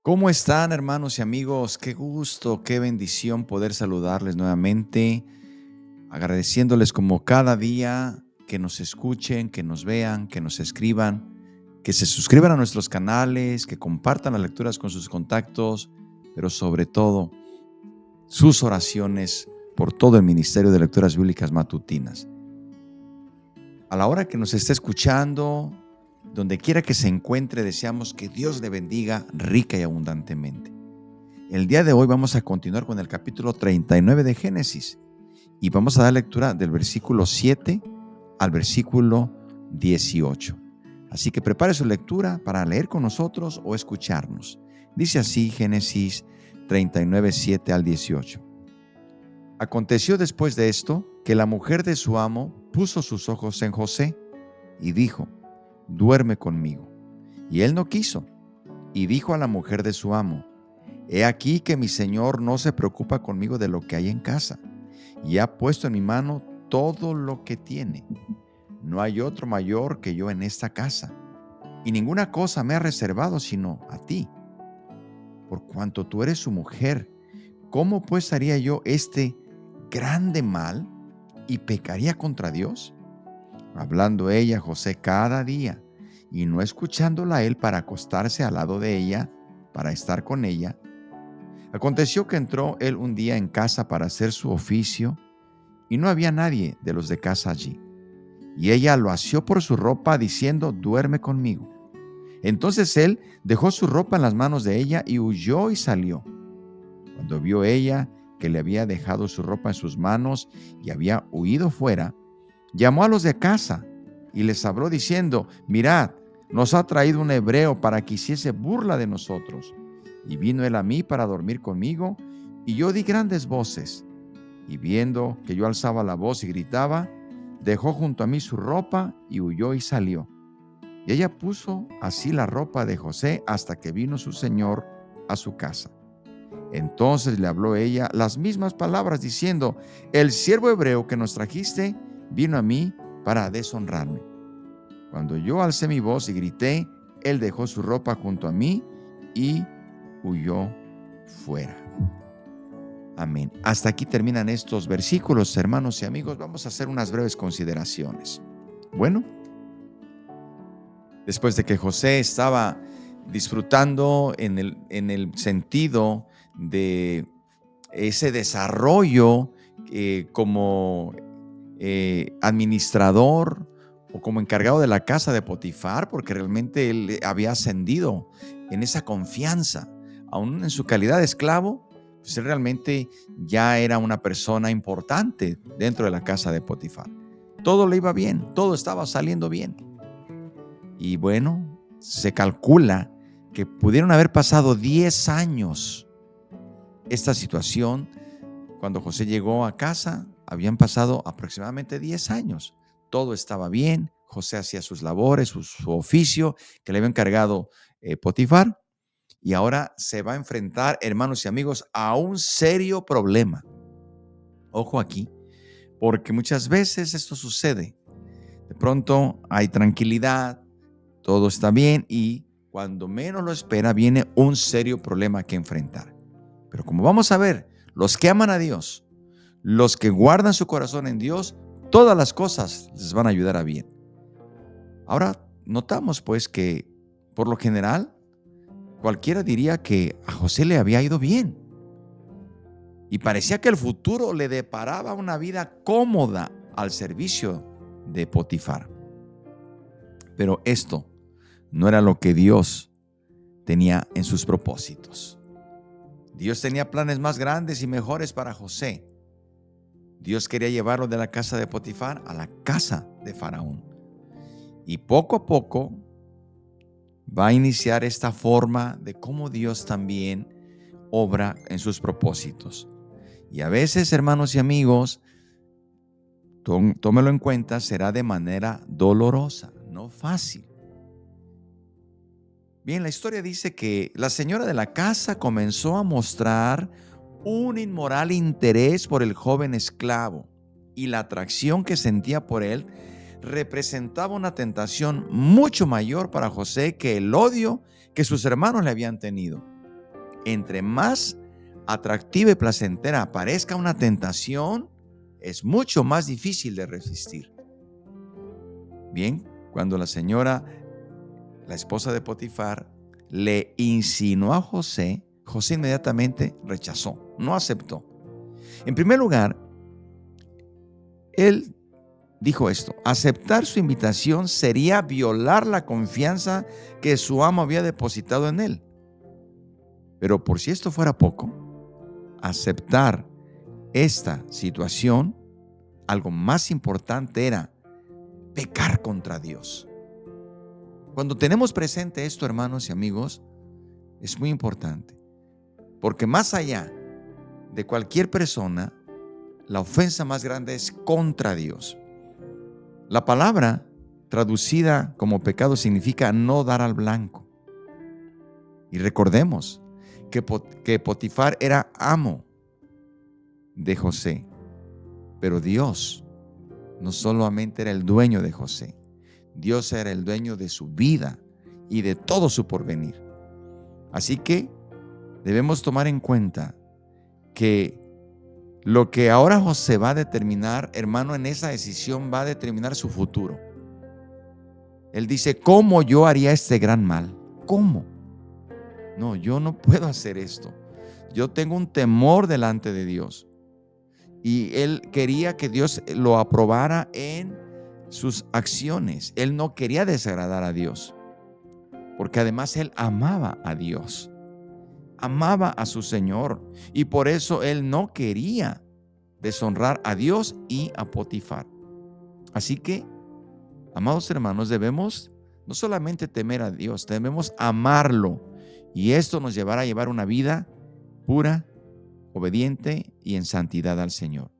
¿Cómo están, hermanos y amigos? Qué gusto, qué bendición poder saludarles nuevamente, agradeciéndoles como cada día que nos escuchen, que nos vean, que nos escriban, que se suscriban a nuestros canales, que compartan las lecturas con sus contactos, pero sobre todo sus oraciones por todo el Ministerio de Lecturas Bíblicas Matutinas. A la hora que nos esté escuchando, donde quiera que se encuentre, deseamos que Dios le bendiga rica y abundantemente. El día de hoy vamos a continuar con el capítulo 39 de Génesis y vamos a dar lectura del versículo 7 al versículo 18. Así que prepare su lectura para leer con nosotros o escucharnos. Dice así Génesis 39, 7 al 18. Aconteció después de esto que la mujer de su amo puso sus ojos en José y dijo: duerme conmigo. Y él no quiso. Y dijo a la mujer de su amo: he aquí que mi señor no se preocupa conmigo de lo que hay en casa, y ha puesto en mi mano todo lo que tiene. No hay otro mayor que yo en esta casa, y ninguna cosa me ha reservado sino a ti. Por cuanto tú eres su mujer, ¿cómo pues haría yo este grande mal y pecaría contra Dios? Hablando ella a José cada día, y no escuchándola él para acostarse al lado de ella, para estar con ella. Aconteció que entró él un día en casa para hacer su oficio, y no había nadie de los de casa allí. Y ella lo asió por su ropa, diciendo: duerme conmigo. Entonces él dejó su ropa en las manos de ella y huyó y salió. Cuando vio ella que le había dejado su ropa en sus manos y había huido fuera, llamó a los de casa y les habló diciendo: mirad, nos ha traído un hebreo para que hiciese burla de nosotros. Y vino él a mí para dormir conmigo, y yo di grandes voces. Y viendo que yo alzaba la voz y gritaba, dejó junto a mí su ropa y huyó y salió. Y ella puso así la ropa de José hasta que vino su señor a su casa. Entonces le habló ella las mismas palabras, diciendo: el siervo hebreo que nos trajiste vino a mí para deshonrarme. Cuando yo alcé mi voz y grité, él dejó su ropa junto a mí y huyó fuera. Amén. Hasta aquí terminan estos versículos, hermanos y amigos. Vamos a hacer unas breves consideraciones. Bueno, después de que José estaba disfrutando en el sentido de ese desarrollo como administrador o como encargado de la casa de Potifar, porque realmente él había ascendido en esa confianza, aún en su calidad de esclavo, pues él realmente ya era una persona importante dentro de la casa de Potifar. Todo le iba bien, todo estaba saliendo bien. Y bueno, se calcula que pudieron haber pasado 10 años esta situación. Cuando José llegó a casa, habían pasado aproximadamente 10 años. Todo estaba bien, José hacía sus labores, su oficio que le había encargado Potifar, y ahora se va a enfrentar, hermanos y amigos, a un serio problema. Ojo aquí, porque muchas veces esto sucede. De pronto hay tranquilidad, todo está bien y cuando menos lo espera viene un serio problema que enfrentar. Pero como vamos a ver, los que aman a Dios, los que guardan su corazón en Dios, todas las cosas les van a ayudar a bien. Ahora notamos pues que por lo general cualquiera diría que a José le había ido bien y parecía que el futuro le deparaba una vida cómoda al servicio de Potifar. Pero esto no era lo que Dios tenía en sus propósitos. Dios tenía planes más grandes y mejores para José. Dios quería llevarlo de la casa de Potifar a la casa de Faraón. Y poco a poco va a iniciar esta forma de cómo Dios también obra en sus propósitos. Y a veces, hermanos y amigos, tómelo en cuenta, será de manera dolorosa, no fácil. Bien, la historia dice que la señora de la casa comenzó a mostrar un inmoral interés por el joven esclavo, y la atracción que sentía por él representaba una tentación mucho mayor para José que el odio que sus hermanos le habían tenido. entre más atractiva y placentera parezca una tentación, es mucho más difícil de resistir. Bien, cuando la señora, la esposa de Potifar, le insinuó a José, José inmediatamente rechazó, no aceptó. En primer lugar, él dijo esto: aceptar su invitación sería violar la confianza que su amo había depositado en él. Pero por si esto fuera poco, aceptar esta situación, algo más importante era pecar contra Dios. Cuando tenemos presente esto, hermanos y amigos, es muy importante, porque más allá de cualquier persona, la ofensa más grande es contra Dios. La palabra traducida como pecado significa no dar al blanco. Y recordemos que Potifar era amo de José, pero Dios no solamente era el dueño de José, Dios era el dueño de su vida y de todo su porvenir. Así que debemos tomar en cuenta que lo que ahora José va a determinar, hermano, en esa decisión va a determinar su futuro. Él dice: ¿cómo yo haría este gran mal? ¿Cómo? No, yo no puedo hacer esto. Yo tengo un temor delante de Dios. Y él quería que Dios lo aprobara en sus acciones. Él no quería desagradar a Dios, porque además él amaba a Dios, amaba a su Señor, y por eso él no quería deshonrar a Dios y a Potifar. Así que, amados hermanos, debemos no solamente temer a Dios, debemos amarlo, y esto nos llevará a llevar una vida pura, obediente y en santidad al Señor.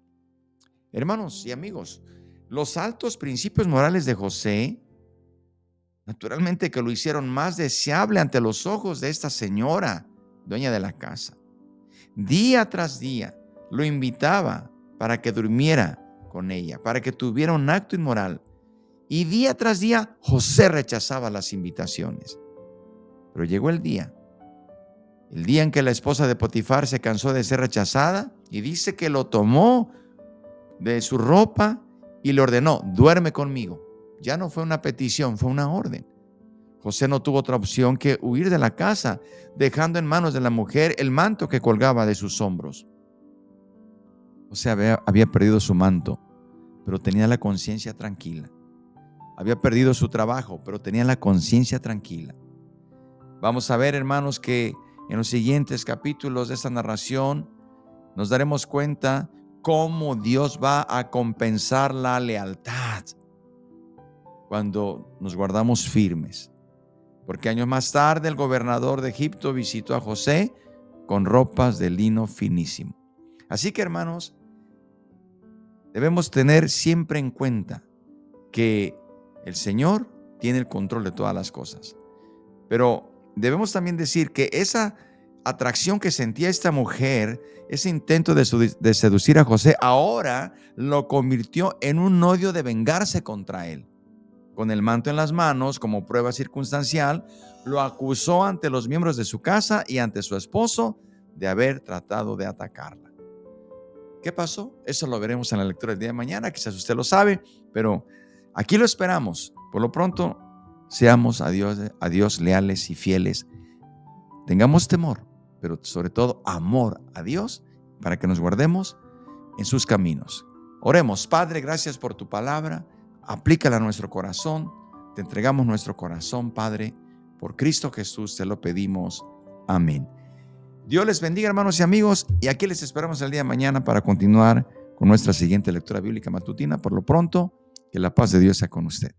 Hermanos y amigos, los altos principios morales de José, naturalmente que lo hicieron más deseable ante los ojos de esta señora, dueña de la casa. Día tras día lo invitaba para que durmiera con ella, para que tuviera un acto inmoral. Y día tras día José rechazaba las invitaciones. Pero llegó el día en que la esposa de Potifar se cansó de ser rechazada, y dice que lo tomó de su ropa y le ordenó: duerme conmigo. Ya no fue una petición, fue una orden. José no tuvo otra opción que huir de la casa, dejando en manos de la mujer el manto que colgaba de sus hombros. José había perdido su manto, pero tenía la conciencia tranquila. Había perdido su trabajo, pero tenía la conciencia tranquila. Vamos a ver, hermanos, que en los siguientes capítulos de esta narración nos daremos cuenta cómo Dios va a compensar la lealtad cuando nos guardamos firmes. Porque años más tarde el gobernador de Egipto visitó a José con ropas de lino finísimo. Así que, hermanos, debemos tener siempre en cuenta que el Señor tiene el control de todas las cosas. Pero debemos también decir que esa atracción que sentía esta mujer, ese intento de seducir a José, ahora lo convirtió en un odio de vengarse contra él. Con el manto en las manos, como prueba circunstancial, lo acusó ante los miembros de su casa y ante su esposo de haber tratado de atacarla. ¿Qué pasó? Eso lo veremos en la lectura del día de mañana, quizás usted lo sabe, pero aquí lo esperamos. Por lo pronto, seamos a Dios leales y fieles. Tengamos temor, pero sobre todo amor a Dios, para que nos guardemos en sus caminos. Oremos. Padre, gracias por tu palabra. Aplícala a nuestro corazón. Te entregamos nuestro corazón, Padre. Por Cristo Jesús te lo pedimos. Amén. Dios les bendiga, hermanos y amigos. Y aquí les esperamos el día de mañana para continuar con nuestra siguiente lectura bíblica matutina. Por lo pronto, que la paz de Dios sea con usted.